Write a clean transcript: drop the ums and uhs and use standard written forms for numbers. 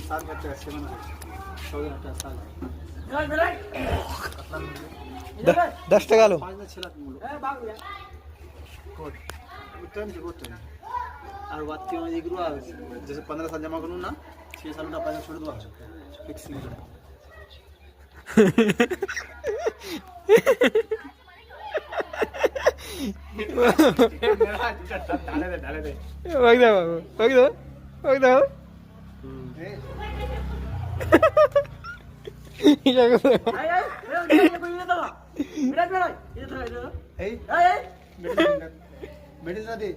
सात घाटे असे म्हणा 14 घाटे साल 10 টাকা লো 5 6 লাখ মূল্য कोट रिटर्न की कोट और बात क्यों ये ग्रो आवे जैसे 15 साल जमा करूं ना 6 साल का पैसा छोड़ दो फिक्स नहीं डाले दे बघ दे बाबू बघ दे मेडिसिन दे